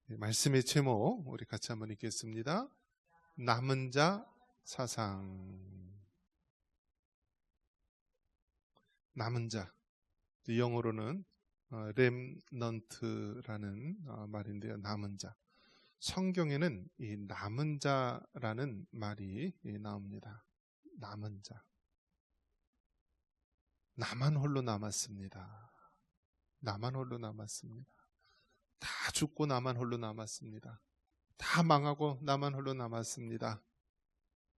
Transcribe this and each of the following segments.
말씀의 제목 우리 같이 한번 읽겠습니다. 남은 자 사상. 남은 자, 영어로는 렘넌트라는 말인데요. 남은 자. 성경에는 이 남은 자라는 말이 나옵니다. 남은 자. 나만 홀로 남았습니다. 나만 홀로 남았습니다. 다 죽고 나만 홀로 남았습니다. 다 망하고 나만 홀로 남았습니다.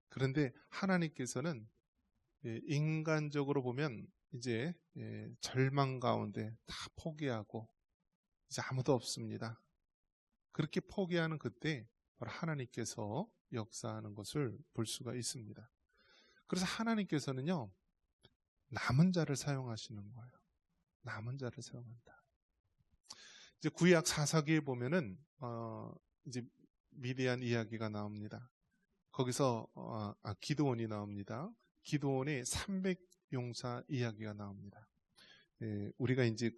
그런데 하나님께서는 인간적으로 보면 이제 절망 가운데 다 포기하고 이제 아무도 없습니다. 그렇게 포기하는 그때 바로 하나님께서 역사하는 것을 볼 수가 있습니다. 그래서 하나님께서는요, 남은 자를 사용하시는 거예요. 남은 자를 사용한다. 이제 구약 사사기에 보면은 이제 미디안 이야기가 나옵니다. 거기서 기드온이 나옵니다. 기드온의 300용사 이야기가 나옵니다. 우리가 이제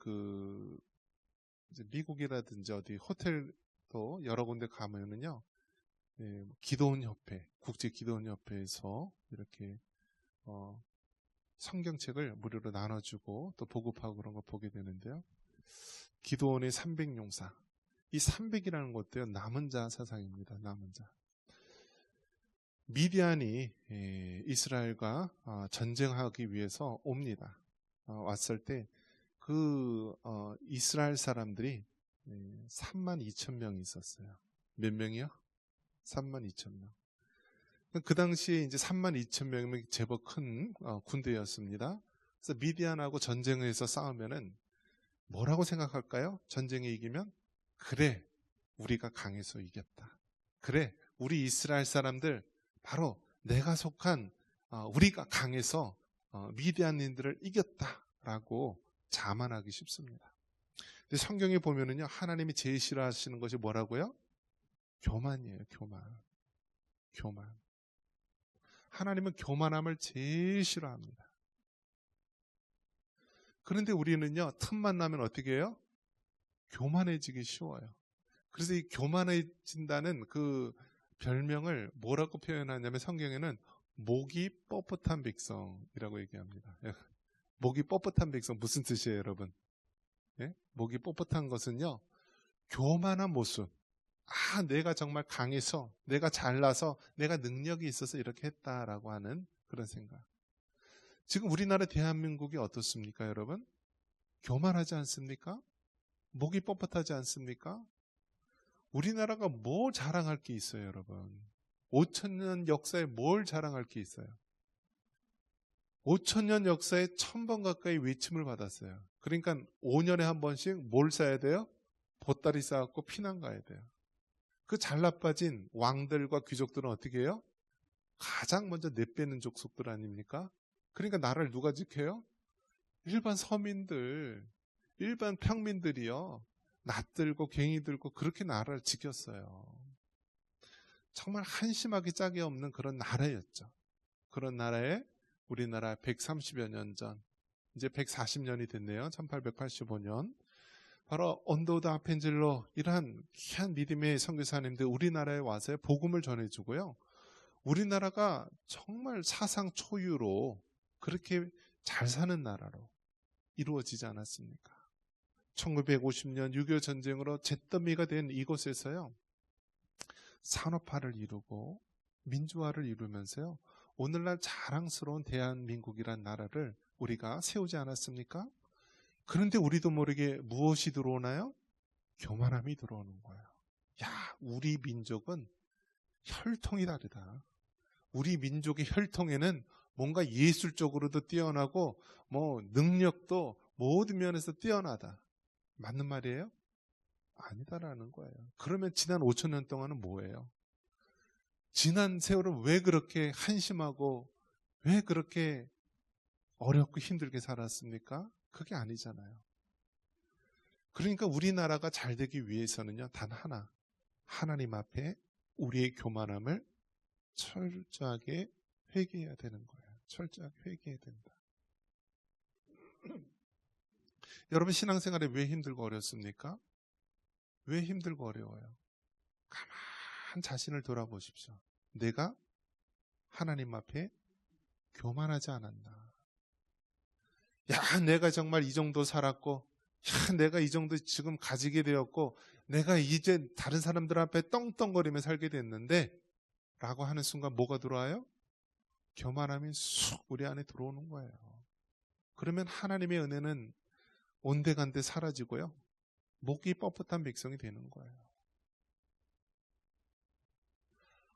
이제 미국이라든지 어디 호텔도 여러 군데 가면은요, 기드온 협회, 국제 기드온 협회에서 이렇게 성경책을 무료로 나눠주고 또 보급하고 그런 거 보게 되는데요. 기드온의 300용사, 이 300이라는 것도요, 남은 자 사상입니다. 남은 자. 미디안이 이스라엘과 전쟁하기 위해서 옵니다. 왔을 때 이스라엘 사람들이 32,000명이 있었어요. 몇 명이요? 32,000명. 그 당시에 이제 32,000명이면 제법 큰 군대였습니다. 그래서 미디안하고 전쟁을 해서 싸우면은 뭐라고 생각할까요? 전쟁에 이기면? 그래, 우리가 강해서 이겼다. 그래, 우리 이스라엘 사람들 바로 내가 속한 우리가 강해서 미디안인들을 이겼다라고 자만하기 쉽습니다. 근데 성경에 보면은요, 하나님이 제일 싫어하시는 것이 뭐라고요? 교만이에요. 교만. 하나님은 교만함을 제일 싫어합니다. 그런데 우리는요, 틈만 나면 어떻게 해요? 교만해지기 쉬워요. 그래서 이 교만해진다는 그 별명을 뭐라고 표현하냐면 성경에는 목이 뻣뻣한 백성이라고 얘기합니다. 목이 뻣뻣한 백성 무슨 뜻이에요, 여러분? 목이 뻣뻣한 것은요, 교만한 모습. 내가 정말 강해서, 내가 잘나서, 내가 능력이 있어서 이렇게 했다라고 하는 그런 생각. 지금 우리나라 대한민국이 어떻습니까, 여러분? 교만하지 않습니까? 목이 뻣뻣하지 않습니까? 우리나라가 뭐 자랑할 게 있어요, 여러분? 5,000년 역사에 뭘 자랑할 게 있어요? 5,000년 역사에 1,000번 가까이 외침을 받았어요. 그러니까 5년에 한 번씩 뭘 쌓아야 돼요? 보따리 쌓았고 피난 가야 돼요. 그 잘나빠진 왕들과 귀족들은 어떻게 해요? 가장 먼저 내빼는 족속들 아닙니까? 그러니까 나라를 누가 지켜요? 일반 서민들, 일반 평민들이요. 낯들고 괭이 들고 그렇게 나라를 지켰어요. 정말 한심하기 짝이 없는 그런 나라였죠. 그런 나라에 우리나라 130여 년 전, 이제 140년이 됐네요. 1885년. 바로 언더우드 아펜젤로 이러한 귀한 믿음의 선교사님들 우리나라에 와서 복음을 전해주고요. 우리나라가 정말 사상 초유로 그렇게 잘 사는 나라로 이루어지지 않았습니까? 1950년 6.25 전쟁으로 잿더미가 된 이곳에서요, 산업화를 이루고 민주화를 이루면서요, 오늘날 자랑스러운 대한민국이란 나라를 우리가 세우지 않았습니까? 그런데 우리도 모르게 무엇이 들어오나요? 교만함이 들어오는 거예요. 우리 민족은 혈통이 다르다. 우리 민족의 혈통에는 뭔가 예술적으로도 뛰어나고 능력도 모든 면에서 뛰어나다. 맞는 말이에요? 아니다라는 거예요. 그러면 지난 5,000년 동안은 뭐예요? 지난 세월은 왜 그렇게 한심하고 왜 그렇게 어렵고 힘들게 살았습니까? 그게 아니잖아요. 그러니까 우리나라가 잘 되기 위해서는요, 단 하나, 하나님 앞에 우리의 교만함을 철저하게 회개해야 되는 거예요. 철저하게 회개해야 된다. 여러분 신앙생활에 왜 힘들고 어렵습니까? 왜 힘들고 어려워요? 가만 자신을 돌아보십시오. 내가 하나님 앞에 교만하지 않았나? 야, 내가 정말 이 정도 살았고, 야, 내가 이 정도 지금 가지게 되었고, 내가 이제 다른 사람들 앞에 떵떵거리며 살게 됐는데, 라고 하는 순간 뭐가 들어와요? 교만함이 쑥 우리 안에 들어오는 거예요. 그러면 하나님의 은혜는 온데간데 사라지고요. 목이 뻣뻣한 백성이 되는 거예요.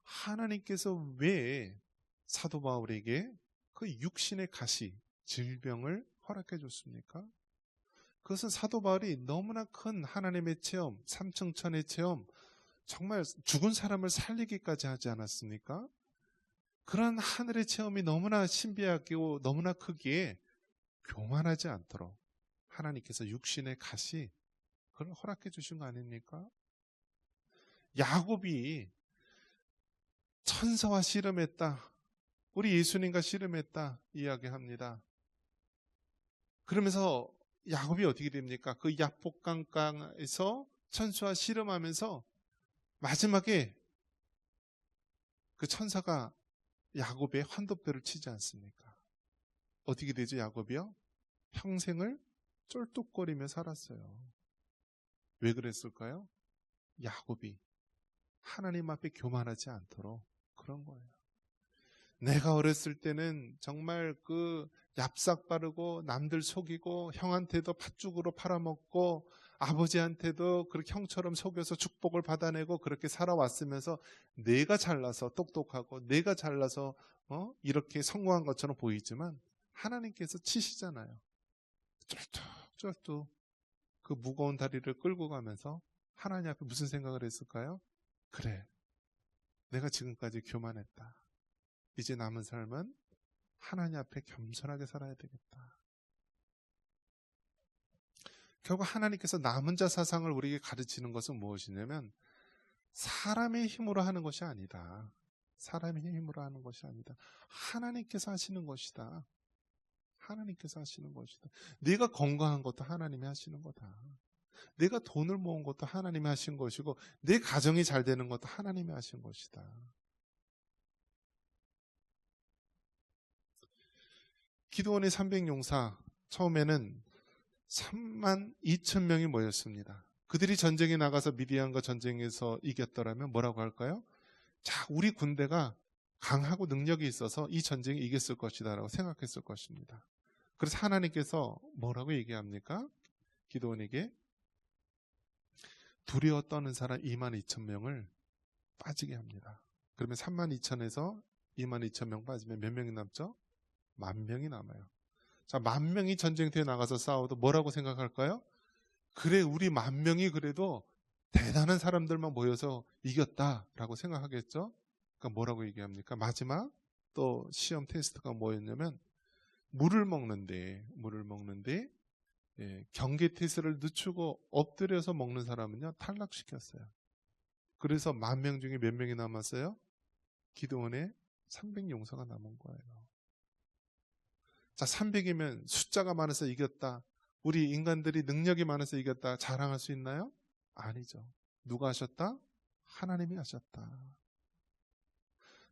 하나님께서 왜 사도 바울에게 그 육신의 가시, 질병을 허락해 줬습니까? 그것은 사도 바울이 너무나 큰 하나님의 체험, 삼층천의 체험, 정말 죽은 사람을 살리기까지 하지 않았습니까? 그런 하늘의 체험이 너무나 신비하고 너무나 크기에 교만하지 않도록 하나님께서 육신의 가시, 그걸 허락해 주신 거 아닙니까? 야곱이 천사와 씨름했다. 우리 예수님과 씨름했다 이야기합니다. 그러면서 야곱이 어떻게 됩니까? 그 야복강가에서 천사와 씨름하면서 마지막에 그 천사가 야곱의 환도뼈를 치지 않습니까? 어떻게 되죠, 야곱이요? 평생을 쫄뚝거리며 살았어요. 왜 그랬을까요? 야곱이 하나님 앞에 교만하지 않도록 그런 거예요. 내가 어렸을 때는 정말 그 얍삭 바르고 남들 속이고 형한테도 팥죽으로 팔아먹고 아버지한테도 그렇게 형처럼 속여서 축복을 받아내고 그렇게 살아왔으면서 내가 잘나서 똑똑하고 내가 잘나서 이렇게 성공한 것처럼 보이지만 하나님께서 치시잖아요. 쫄뚝쫄뚝 그 무거운 다리를 끌고 가면서 하나님 앞에 무슨 생각을 했을까요? 그래, 내가 지금까지 교만했다. 이제 남은 삶은 하나님 앞에 겸손하게 살아야 되겠다. 결국 하나님께서 남은 자 사상을 우리에게 가르치는 것은 무엇이냐면 사람의 힘으로 하는 것이 아니다. 사람의 힘으로 하는 것이 아니다. 하나님께서 하시는 것이다. 하나님께서 하시는 것이다. 네가 건강한 것도 하나님이 하시는 거다. 내가 돈을 모은 것도 하나님이 하신 것이고 내 가정이 잘 되는 것도 하나님이 하신 것이다. 기드온의 300용사 처음에는 32,000명이 모였습니다. 그들이 전쟁에 나가서 미디안과 전쟁에서 이겼더라면 뭐라고 할까요? 자, 우리 군대가 강하고 능력이 있어서 이 전쟁에 이겼을 것이다 라고 생각했을 것입니다. 그래서 하나님께서 뭐라고 얘기합니까? 기드온에게 두려워 떠는 사람 22,000명을 빠지게 합니다. 그러면 32,000에서 22,000명 빠지면 몇 명이 남죠? 10,000명이 남아요. 자, 10,000명이 전쟁터에 나가서 싸워도 뭐라고 생각할까요? 그래, 우리 10,000명이 그래도 대단한 사람들만 모여서 이겼다라고 생각하겠죠? 그러니까 뭐라고 얘기합니까? 마지막 또 시험 테스트가 뭐였냐면 물을 먹는데 경계 태세를 늦추고 엎드려서 먹는 사람은요 탈락시켰어요. 그래서 10,000명 중에 몇 명이 남았어요? 기드온의 300용사가 남은 거예요. 자, 300이면 숫자가 많아서 이겼다. 우리 인간들이 능력이 많아서 이겼다. 자랑할 수 있나요? 아니죠. 누가 하셨다? 하나님이 하셨다.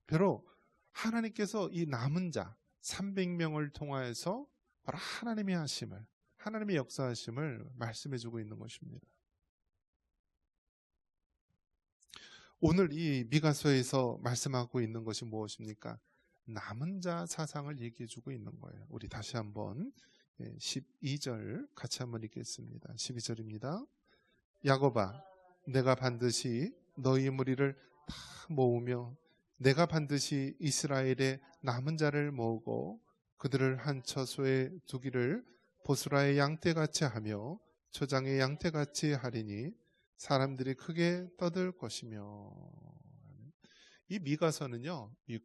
바로 하나님께서 이 남은 자 300명을 통하여서 바로 하나님의 하심을, 하나님의 역사하심을 말씀해주고 있는 것입니다. 오늘 이 미가서에서 말씀하고 있는 것이 무엇입니까? 남은 자 사상을 얘기해주고 있는 거예요. 우리 다시 한번 12절 같이 한번 읽겠습니다. 12절입니다. 야곱아, 내가 반드시 너희 무리를 다 모으며 내가 반드시 이스라엘의 남은 자를 모으고 그들을 한 처소에 두기를 보스라의 양떼같이 하며 초장의 양떼같이 하리니 사람들이 크게 떠들 것이며. 이 미가서는요, 이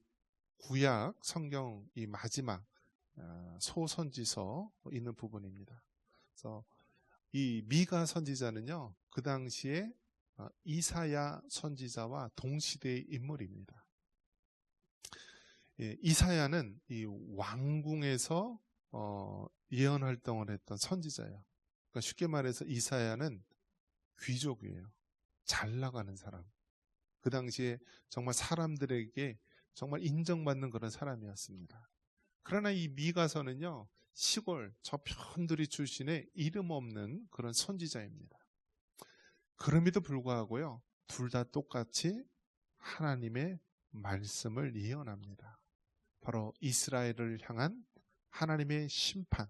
구약 성경 이 마지막 소선지서 있는 부분입니다. 그래서 이 미가 선지자는요, 그 당시에 이사야 선지자와 동시대의 인물입니다. 이사야는 이 왕궁에서 예언 활동을 했던 선지자예요. 그러니까 쉽게 말해서 이사야는 귀족이에요. 잘 나가는 사람. 그 당시에 정말 사람들에게 정말 인정받는 그런 사람이었습니다. 그러나 이 미가서는요, 시골 저 편두리 출신의 이름 없는 그런 선지자입니다. 그럼에도 불구하고요, 둘 다 똑같이 하나님의 말씀을 예언합니다. 바로 이스라엘을 향한 하나님의 심판,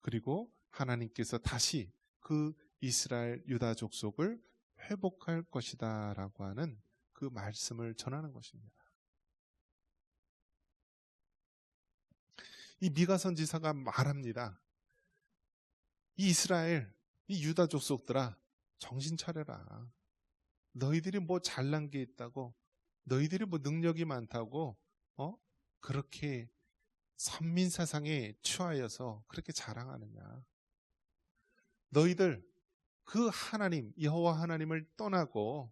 그리고 하나님께서 다시 그 이스라엘 유다 족속을 회복할 것이다 라고 하는 그 말씀을 전하는 것입니다. 이 미가 선지자가 말합니다. 이 이스라엘, 이 유다 족속들아, 정신 차려라. 너희들이 뭐 잘난 게 있다고, 너희들이 뭐 능력이 많다고 그렇게 선민 사상에 취하여서 그렇게 자랑하느냐. 너희들 그 하나님, 여호와 하나님을 떠나고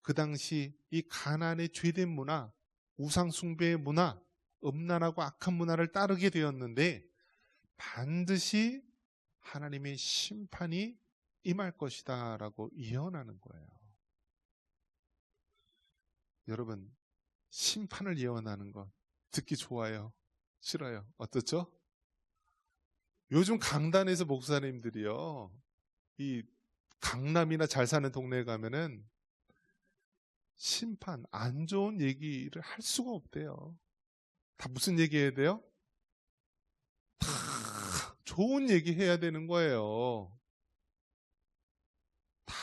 그 당시 이 가나안의 죄된 문화, 우상 숭배의 문화, 음란하고 악한 문화를 따르게 되었는데 반드시 하나님의 심판이 임할 것이다 라고 예언하는 거예요. 여러분, 심판을 예언하는 것 듣기 좋아요? 싫어요? 어떻죠? 요즘 강단에서 목사님들이요, 이 강남이나 잘 사는 동네에 가면은 심판, 안 좋은 얘기를 할 수가 없대요. 다 무슨 얘기 해야 돼요? 다 좋은 얘기 해야 되는 거예요. 다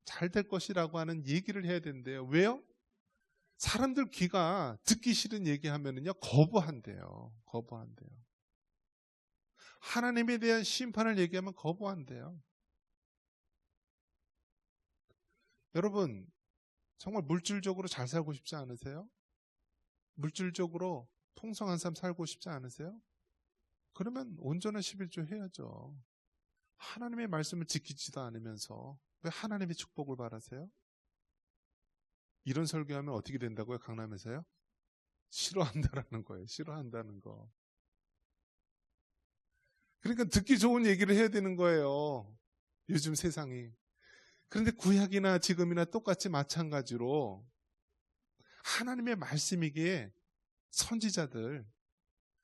잘 될 것이라고 하는 얘기를 해야 된대요. 왜요? 사람들 귀가 듣기 싫은 얘기하면은요, 거부한대요. 거부한대요. 하나님에 대한 심판을 얘기하면 거부한대요. 여러분, 정말 물질적으로 잘 살고 싶지 않으세요? 물질적으로 풍성한 삶 살고 싶지 않으세요? 그러면 온전한 11조 해야죠. 하나님의 말씀을 지키지도 않으면서 왜 하나님의 축복을 바라세요? 이런 설교하면 어떻게 된다고요? 강남에서요? 싫어한다라는 거예요. 싫어한다는 거. 그러니까 듣기 좋은 얘기를 해야 되는 거예요. 요즘 세상이. 그런데 구약이나 지금이나 똑같이 마찬가지로 하나님의 말씀이기에 선지자들,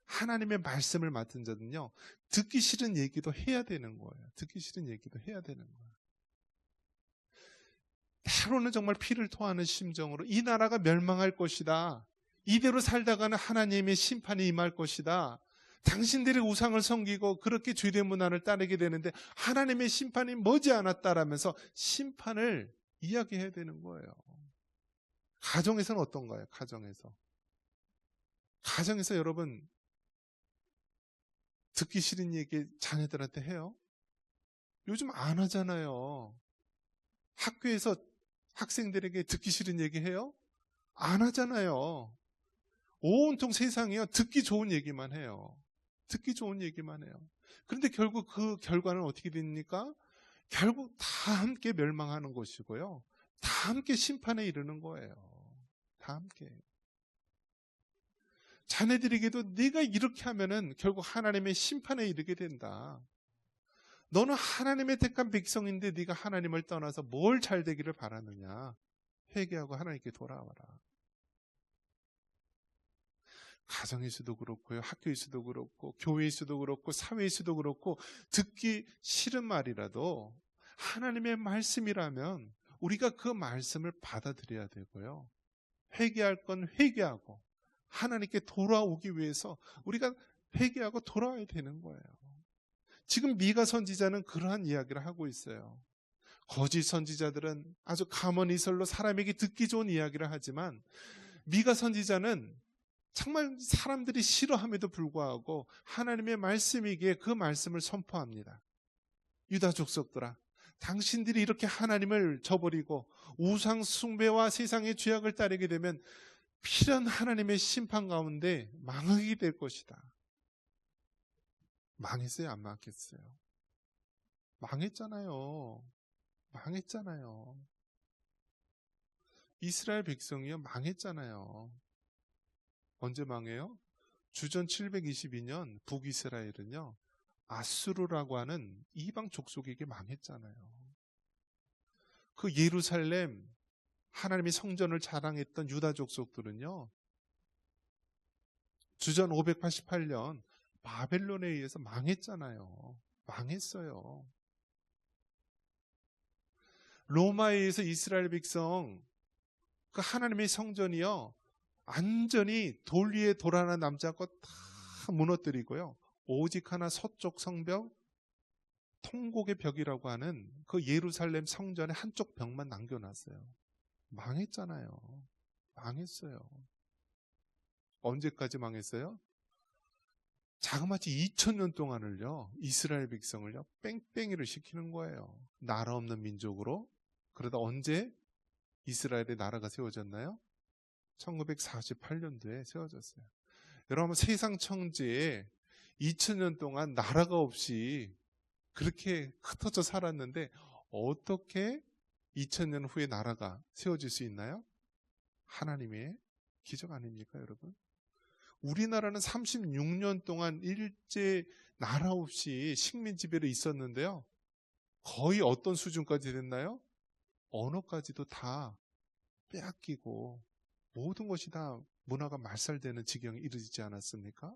하나님의 말씀을 맡은 자는요, 듣기 싫은 얘기도 해야 되는 거예요. 듣기 싫은 얘기도 해야 되는 거예요. 때로는 정말 피를 토하는 심정으로 이 나라가 멸망할 것이다. 이대로 살다가는 하나님의 심판이 임할 것이다. 당신들이 우상을 섬기고 그렇게 죄된 문화를 따르게 되는데 하나님의 심판이 머지않았다라면서 심판을 이야기해야 되는 거예요. 가정에서는 어떤가요? 가정에서 여러분 듣기 싫은 얘기 자녀들한테 해요? 요즘 안 하잖아요. 학교에서 학생들에게 듣기 싫은 얘기 해요? 안 하잖아요. 온통 세상이요, 듣기 좋은 얘기만 해요. 듣기 좋은 얘기만 해요. 그런데 결국 그 결과는 어떻게 됩니까? 결국 다 함께 멸망하는 것이고요. 다 함께 심판에 이르는 거예요. 다 함께. 자네들에게도 네가 이렇게 하면은 결국 하나님의 심판에 이르게 된다. 너는 하나님의 택한 백성인데 네가 하나님을 떠나서 뭘 잘 되기를 바라느냐. 회개하고 하나님께 돌아와라. 가정에서도 그렇고요, 학교에서도 그렇고, 교회에서도 그렇고, 사회에서도 그렇고, 듣기 싫은 말이라도 하나님의 말씀이라면 우리가 그 말씀을 받아들여야 되고요. 회개할 건 회개하고 하나님께 돌아오기 위해서 우리가 회개하고 돌아와야 되는 거예요. 지금 미가 선지자는 그러한 이야기를 하고 있어요. 거짓 선지자들은 아주 가문이설로 사람에게 듣기 좋은 이야기를 하지만 미가 선지자는 정말 사람들이 싫어함에도 불구하고 하나님의 말씀이기에 그 말씀을 선포합니다. 유다 족속들아, 당신들이 이렇게 하나님을 저버리고 우상 숭배와 세상의 죄악을 따르게 되면 필연 하나님의 심판 가운데 망하게 될 것이다. 망했어요? 안 망했어요? 망했잖아요. 망했잖아요. 이스라엘 백성이요, 망했잖아요. 언제 망해요? 주전 722년 북이스라엘은요, 아수르라고 하는 이방 족속에게 망했잖아요. 그 예루살렘 하나님의 성전을 자랑했던 유다 족속들은요, 주전 588년 바벨론에 의해서 망했잖아요. 망했어요. 로마에 의해서 이스라엘 백성, 그 하나님의 성전이요, 완전히 돌 위에 돌 하나 남지 않고 다 무너뜨리고요. 오직 하나 서쪽 성벽, 통곡의 벽이라고 하는 그 예루살렘 성전의 한쪽 벽만 남겨놨어요. 망했잖아요. 망했어요. 언제까지 망했어요? 자그마치 2000년 동안을요, 이스라엘 백성을요, 뺑뺑이를 시키는 거예요. 나라 없는 민족으로. 그러다 언제 이스라엘의 나라가 세워졌나요? 1948년도에 세워졌어요. 여러분, 세상 청지에 2000년 동안 나라가 없이 그렇게 흩어져 살았는데 어떻게 2000년 후에 나라가 세워질 수 있나요? 하나님의 기적 아닙니까, 여러분? 우리나라는 36년 동안 일제 나라 없이 식민 지배로 있었는데요. 거의 어떤 수준까지 됐나요? 언어까지도 다 빼앗기고 모든 것이 다 문화가 말살되는 지경에 이르지 않았습니까?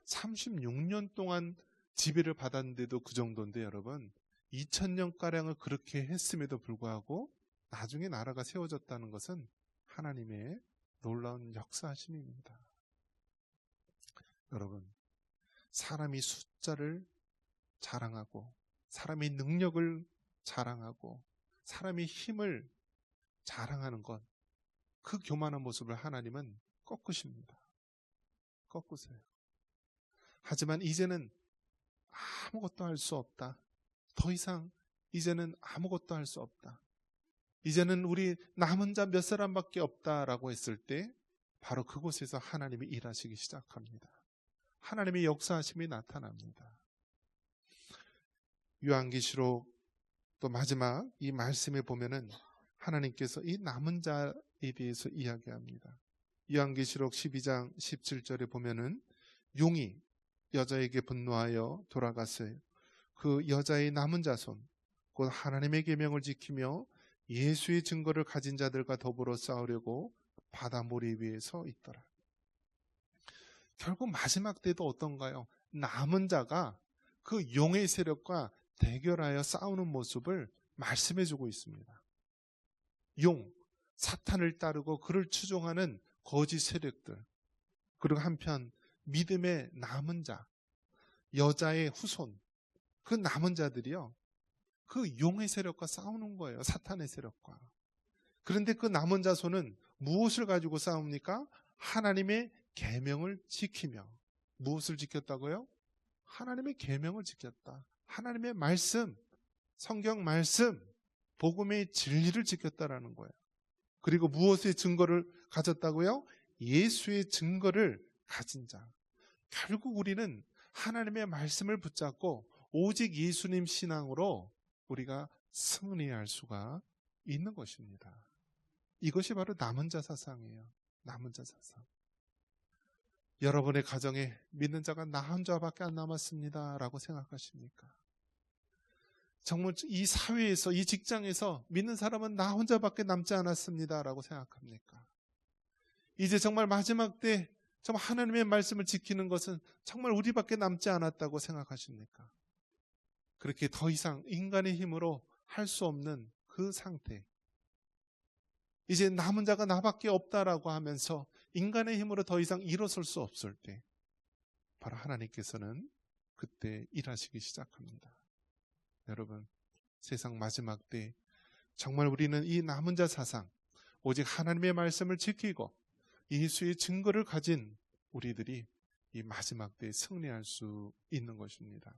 36년 동안 지배를 받았는데도 그 정도인데 여러분, 2000년가량을 그렇게 했음에도 불구하고 나중에 나라가 세워졌다는 것은 하나님의 놀라운 역사하심입니다. 여러분, 사람이 숫자를 자랑하고 사람의 능력을 자랑하고 사람의 힘을 자랑하는 것, 그 교만한 모습을 하나님은 꺾으십니다. 꺾으세요. 하지만 이제는 아무것도 할 수 없다. 더 이상 이제는 아무것도 할 수 없다. 이제는 우리 남은 자 몇 사람밖에 없다라고 했을 때 바로 그곳에서 하나님이 일하시기 시작합니다. 하나님의 역사하심이 나타납니다. 요한계시록 또 마지막 이 말씀에 보면은 하나님께서 이 남은 자에 대해서 이야기합니다. 요한계시록 12장 17절에 보면은 용이 여자에게 분노하여 돌아갔어요. 그 여자의 남은 자손 곧 하나님의 계명을 지키며 예수의 증거를 가진 자들과 더불어 싸우려고 바다 모래 위에 서 있더라. 결국 마지막 때도 어떤가요? 남은 자가 그 용의 세력과 대결하여 싸우는 모습을 말씀해주고 있습니다. 용, 사탄을 따르고 그를 추종하는 거짓 세력들, 그리고 한편 믿음의 남은 자, 여자의 후손, 그 남은 자들이요, 그 용의 세력과 싸우는 거예요. 사탄의 세력과. 그런데 그 남은 자손은 무엇을 가지고 싸웁니까? 하나님의 계명을 지키며. 무엇을 지켰다고요? 하나님의 계명을 지켰다. 하나님의 말씀, 성경 말씀, 복음의 진리를 지켰다라는 거예요. 그리고 무엇의 증거를 가졌다고요? 예수의 증거를 가진 자. 결국 우리는 하나님의 말씀을 붙잡고 오직 예수님 신앙으로 우리가 승리할 수가 있는 것입니다. 이것이 바로 남은 자 사상이에요. 남은 자 사상. 여러분의 가정에 믿는 자가 나 혼자밖에 안 남았습니다 라고 생각하십니까? 정말 이 사회에서, 이 직장에서 믿는 사람은 나 혼자밖에 남지 않았습니다 라고 생각합니까? 이제 정말 마지막 때 정말 하나님의 말씀을 지키는 것은 정말 우리밖에 남지 않았다고 생각하십니까? 그렇게 더 이상 인간의 힘으로 할 수 없는 그 상태, 이제 남은 자가 나밖에 없다라고 하면서 인간의 힘으로 더 이상 일어설 수 없을 때 바로 하나님께서는 그때 일하시기 시작합니다. 여러분, 세상 마지막 때 정말 우리는 이 남은 자 사상, 오직 하나님의 말씀을 지키고 예수의 증거를 가진 우리들이 이 마지막 때에 승리할 수 있는 것입니다.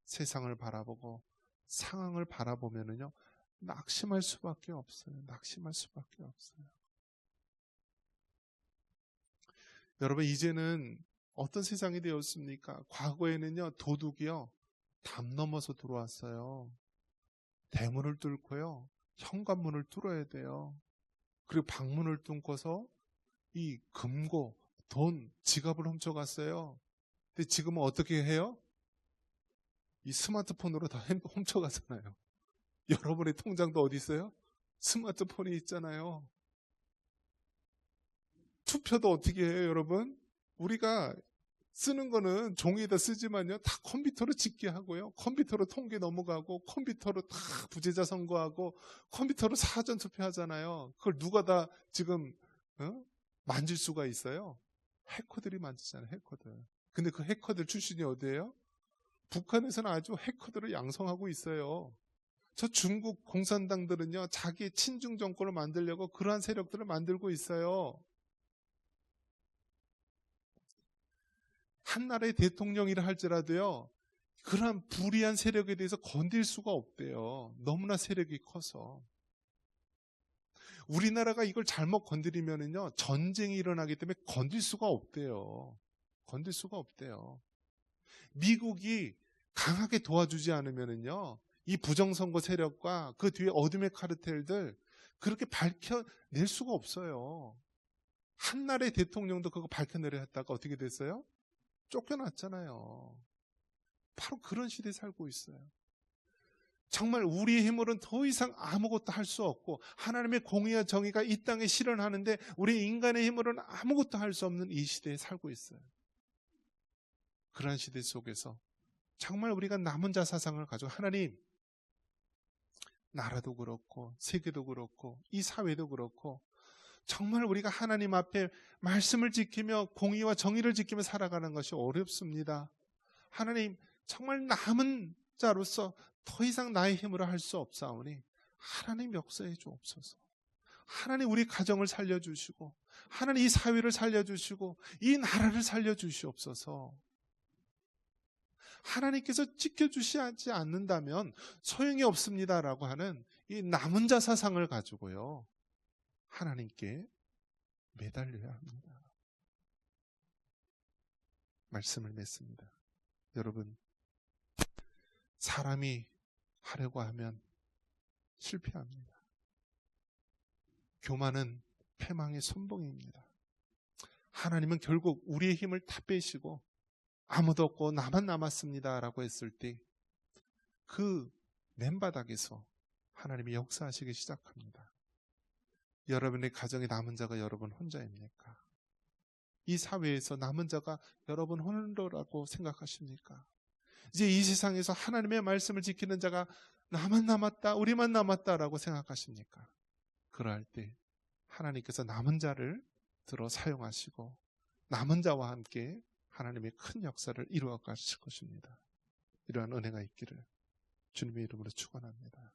세상을 바라보고 상황을 바라보면은요, 낙심할 수밖에 없어요. 낙심할 수밖에 없어요. 여러분, 이제는 어떤 세상이 되었습니까? 과거에는요, 도둑이요, 담 넘어서 들어왔어요. 대문을 뚫고요, 현관문을 뚫어야 돼요. 그리고 방문을 뚫고서 이 금고, 돈, 지갑을 훔쳐갔어요. 근데 지금은 어떻게 해요? 이 스마트폰으로 다 훔쳐가잖아요. 여러분의 통장도 어디 있어요? 스마트폰이 있잖아요. 투표도 어떻게 해요, 여러분? 우리가 쓰는 거는 종이에다 쓰지만요, 다 컴퓨터로 찍게 하고요, 컴퓨터로 통계 넘어가고, 컴퓨터로 다 부재자 선거하고, 컴퓨터로 사전 투표하잖아요. 그걸 누가 다 지금 만질 수가 있어요? 해커들이 만지잖아요, 해커들. 근데 그 해커들 출신이 어디예요? 북한에서는 아주 해커들을 양성하고 있어요. 저 중국 공산당들은요, 자기 친중 정권을 만들려고 그러한 세력들을 만들고 있어요. 한 나라의 대통령이라 할지라도요, 그러한 불의한 세력에 대해서 건들 수가 없대요. 너무나 세력이 커서. 우리나라가 이걸 잘못 건드리면은요, 전쟁이 일어나기 때문에 건들 수가 없대요. 건들 수가 없대요. 미국이 강하게 도와주지 않으면은요, 이 부정선거 세력과 그 뒤에 어둠의 카르텔들 그렇게 밝혀낼 수가 없어요. 한 나라의 대통령도 그거 밝혀내려 했다가 어떻게 됐어요? 쫓겨났잖아요. 바로 그런 시대에 살고 있어요. 정말 우리의 힘으로는 더 이상 아무것도 할 수 없고, 하나님의 공의와 정의가 이 땅에 실현하는데 우리 인간의 힘으로는 아무것도 할 수 없는 이 시대에 살고 있어요. 그러한 시대 속에서 정말 우리가 남은 자 사상을 가지고, 하나님, 나라도 그렇고 세계도 그렇고 이 사회도 그렇고 정말 우리가 하나님 앞에 말씀을 지키며 공의와 정의를 지키며 살아가는 것이 어렵습니다. 하나님, 정말 남은 자로서 더 이상 나의 힘으로 할 수 없사오니 하나님 역사해 주옵소서. 하나님, 우리 가정을 살려주시고, 하나님 이 사회를 살려주시고, 이 나라를 살려주시옵소서. 하나님께서 지켜주시지 않는다면 소용이 없습니다라고 하는 이 남은 자 사상을 가지고요, 하나님께 매달려야 합니다. 말씀을 맺습니다. 여러분, 사람이 하려고 하면 실패합니다. 교만은 패망의 선봉입니다. 하나님은 결국 우리의 힘을 다 빼시고 아무도 없고 나만 남았습니다 라고 했을 때 그 맨바닥에서 하나님이 역사하시기 시작합니다. 여러분의 가정에 남은 자가 여러분 혼자입니까? 이 사회에서 남은 자가 여러분 홀로라고 생각하십니까? 이제 이 세상에서 하나님의 말씀을 지키는 자가 나만 남았다, 우리만 남았다라고 생각하십니까? 그럴 때 하나님께서 남은 자를 들어 사용하시고 남은 자와 함께 하나님의 큰 역사를 이루어 가실 것입니다. 이러한 은혜가 있기를 주님의 이름으로 축원합니다.